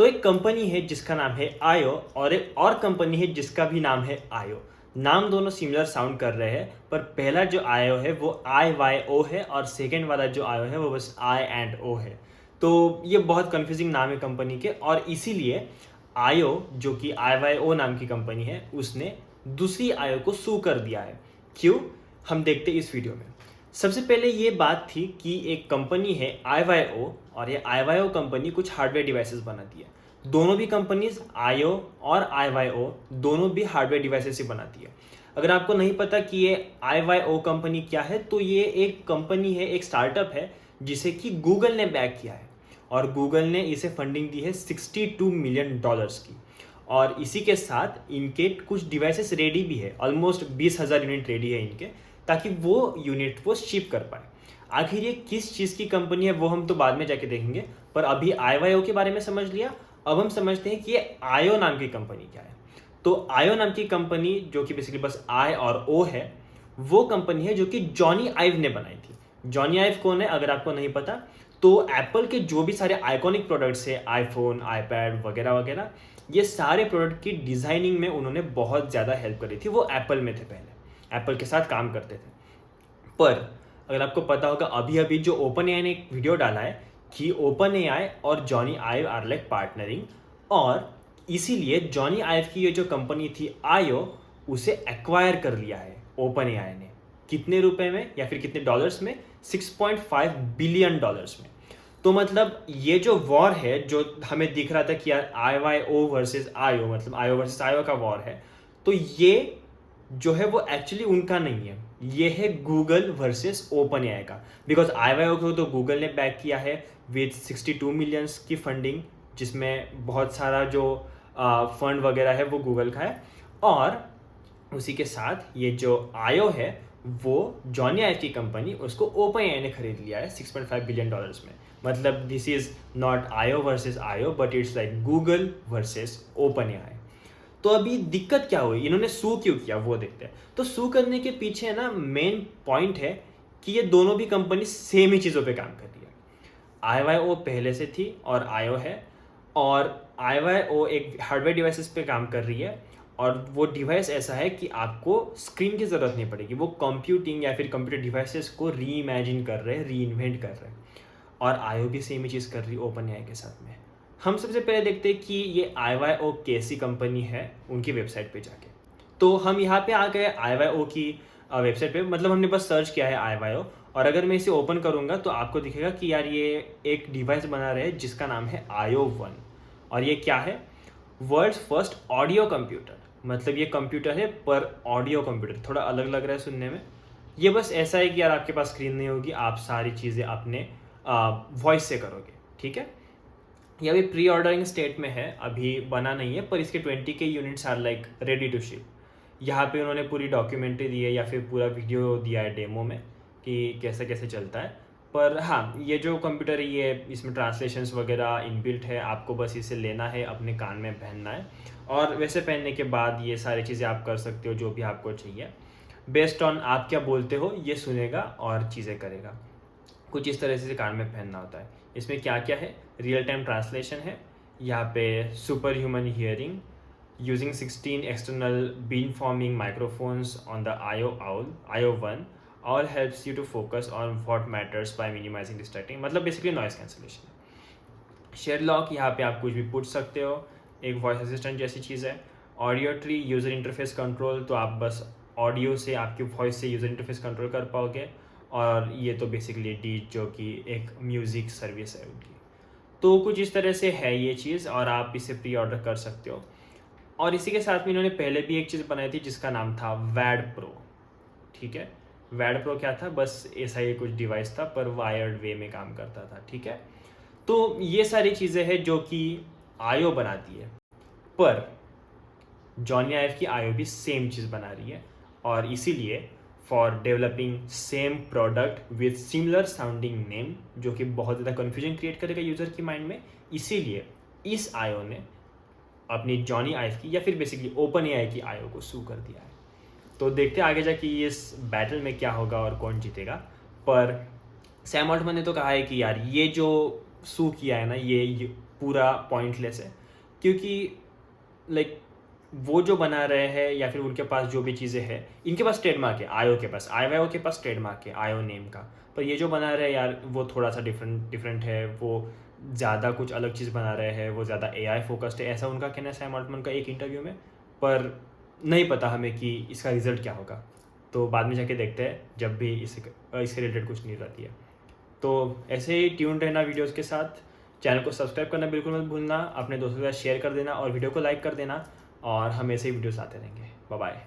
तो एक कंपनी है जिसका नाम है आयो और एक और कंपनी है जिसका भी नाम है आयो। नाम दोनों सिमिलर साउंड कर रहे हैं, पर पहला जो आयो है वो आई वाई ओ है और सेकेंड वाला जो आयो है वो बस आई एंड ओ है। तो ये बहुत कंफ्यूजिंग नाम है कंपनी के, और इसीलिए आयो जो कि आई वाई ओ नाम की कंपनी है उसने दूसरी आयो को सू कर दिया है। क्यों, हम देखते इस वीडियो में। सबसे पहले ये बात थी कि एक कंपनी है IYO और ये IYO कंपनी कुछ हार्डवेयर डिवाइसेस बनाती है। दोनों भी कंपनीज आयो और IYO दोनों भी हार्डवेयर डिवाइसेस ही बनाती है। अगर आपको नहीं पता कि ये IYO कंपनी क्या है, तो ये एक कंपनी है, एक स्टार्टअप है जिसे कि गूगल ने बैक किया है और गूगल ने इसे फंडिंग दी है $62 मिलियन की। और इसी के साथ इनके कुछ डिवाइसेस रेडी भी है, ऑलमोस्ट 20,000 यूनिट रेडी है इनके, ताकि वो यूनिट वो शिप कर पाए। आखिर ये किस चीज़ की कंपनी है वो हम तो बाद में जाके देखेंगे, पर अभी IYO के बारे में समझ लिया। अब हम समझते हैं कि ये आयो नाम की कंपनी क्या है। तो आयो नाम की कंपनी जो कि बेसिकली बस आई और ओ है, वो कंपनी है जो कि जॉनी आइव ने बनाई थी। जॉनी आइव कौन है अगर आपको नहीं पता, तो एप्पल के जो भी सारे आइकॉनिक प्रोडक्ट्स है, आईफोन, आईपैड वगैरह वगैरह, ये सारे प्रोडक्ट की डिज़ाइनिंग में उन्होंने बहुत ज़्यादा हेल्प करी थी। वो एप्पल में थे, पहले एप्पल के साथ काम करते थे। पर अगर आपको पता होगा, अभी अभी जो ओपन एआई ने एक वीडियो डाला है कि ओपन एआई और जॉनी आइव आर लाइक पार्टनरिंग, और इसीलिए जॉनी आइव की ये जो कंपनी थी आयो, उसे एक्वायर कर लिया है ओपन एआई ने। कितने रुपए में या फिर कितने डॉलर्स में? 6.5 बिलियन डॉलर्स में। तो मतलब ये जो वॉर है जो हमें दिख रहा था कि यार IYO वर्सेस आयो, मतलब आयो वर्सेस आयो का वॉर है, तो ये जो है वो एक्चुअली उनका नहीं है, ये है गूगल वर्सेस ओपन एआई का। बिकॉज IYO को तो गूगल ने बैक किया है विद 62 मिलियंस की फंडिंग, जिसमें बहुत सारा जो फंड वगैरह है वो गूगल का है। और उसी के साथ ये जो आयो है वो जॉनी आइव की कंपनी, उसको ओपन एआई ने खरीद लिया है 6.5 बिलियन डॉलर्स में। मतलब दिस इज नॉट आयो वर्सेस आयो, but it's like Google versus open AI. तो अभी दिक्कत क्या हुई, इन्होंने सू क्यों किया वो देखते हैं। तो सू करने के पीछे ना मेन पॉइंट है कि ये दोनों भी कंपनी सेम ही चीज़ों पे काम कर रही है। IYO पहले से थी और आयो है, और IYO एक हार्डवेयर डिवाइसेस पे काम कर रही है, और वो डिवाइस ऐसा है कि आपको स्क्रीन की ज़रूरत नहीं पड़ेगी। वो कंप्यूटिंग या फिर कंप्यूटर डिवाइसेस को री इमेजिन कर रहे हैं, री इन्वेंट कर रहे हैं। और आयो भी सेम ही चीज़ कर रही है ओपन एआई के साथ में। हम सबसे पहले देखते हैं कि ये IYO कैसी कंपनी है, उनकी वेबसाइट पे जाके। तो हम यहाँ पे आ गए IYO की वेबसाइट पे, मतलब हमने बस सर्च किया है IYO, और अगर मैं इसे ओपन करूँगा तो आपको दिखेगा कि यार ये एक डिवाइस बना रहे हैं जिसका नाम है आयो 1। और ये क्या है? World's first audio computer. मतलब ये कंप्यूटर है पर ऑडियो कंप्यूटर, थोड़ा अलग लग रहा है सुनने में। ये बस ऐसा है कि यार आपके पास स्क्रीन नहीं होगी, आप सारी चीज़ें अपने वॉइस से करोगे, ठीक है। ये अभी प्री ऑर्डरिंग स्टेट में है, अभी बना नहीं है, पर इसके 20K units are like ready to ship. यहाँ पे उन्होंने पूरी डॉक्यूमेंट्री दी है या फिर पूरा वीडियो दिया है डेमो में कि कैसे कैसे चलता है। पर हाँ, ये जो कंप्यूटर है ये इसमें ट्रांसलेशंस वगैरह इनबिल्ट है, आपको बस इसे लेना है, अपने कान में पहनना है, और वैसे पहनने के बाद ये सारी चीज़ें आप कर सकते हो जो भी आपको चाहिए। बेस्ड ऑन आप क्या बोलते हो ये सुनेगा और चीज़ें करेगा। कुछ इस तरह से कान में पहनना होता है। इसमें क्या क्या है? रियल टाइम ट्रांसलेशन है, यहाँ पे super human hearing, using 16 external beam forming microphones on the Iyo 1, और helps you to focus on what matters by minimizing distracting, मतलब basically noise cancellation. Share lock, यहाँ पे आप कुछ भी पूछ सकते हो, एक वॉइस असिस्टेंट जैसी चीज़ है। Audio tree, user interface control, तो आप बस ऑडियो से आपकी वॉइस से यूज़र इंटरफेस कंट्रोल कर पाओगे। और ये तो बेसिकली डीज जो कि एक म्यूज़िक सर्विस है उनकी। तो कुछ इस तरह से है ये चीज़, और आप इसे प्री ऑर्डर कर सकते हो। और इसी के साथ में इन्होंने पहले भी एक चीज़ बनाई थी जिसका नाम था वैड प्रो, ठीक है। वैड प्रो क्या था? बस ऐसा ही कुछ डिवाइस था पर वायर्ड वे में काम करता था, ठीक है। तो ये सारी चीज़ें हैं जो कि आयो बनाती है, पर जॉनी आइव की आयो भी सेम चीज़ बना रही है, और इसीलिए for developing same product with similar sounding name, जो कि बहुत ज़्यादा कन्फ्यूजन क्रिएट करेगा यूज़र की माइंड में, इसीलिए इस आयो ने अपनी जॉनी आइव की या फिर बेसिकली ओपन एआई की आयो को सू कर दिया है। तो देखते आगे जाके इस बैटल में क्या होगा और कौन जीतेगा। पर सैम ऑल्टमैन ने तो कहा है कि यार ये जो सू किया है ना, ये पूरा पॉइंटलेस है, क्योंकि लाइक वो जो बना रहे हैं या फिर उनके पास जो भी चीज़ें हैं, इनके पास ट्रेडमार्क है, आयो के पास, आईवाईओ के पास ट्रेडमार्क है आयो नेम का, पर ये जो बना रहे हैं यार वो थोड़ा सा डिफरेंट है, वो ज़्यादा कुछ अलग चीज़ बना रहे हैं, वो ज़्यादा एआई फोकस्ड है, ऐसा उनका कहना है सैम अल्टमैन का एक इंटरव्यू में। पर नहीं पता हमें कि इसका रिजल्ट क्या होगा, तो बाद में जाके देखते हैं जब भी इससे रिलेटेड कुछ न्यूज़ आती है। तो ऐसे ही ट्यून रहना वीडियोज़ के साथ। चैनल को सब्सक्राइब करना बिल्कुल मत भूलना, अपने दोस्तों के साथ शेयर कर देना और वीडियो को लाइक कर देना, और हम ऐसे ही वीडियोस आते रहेंगे। Bye bye.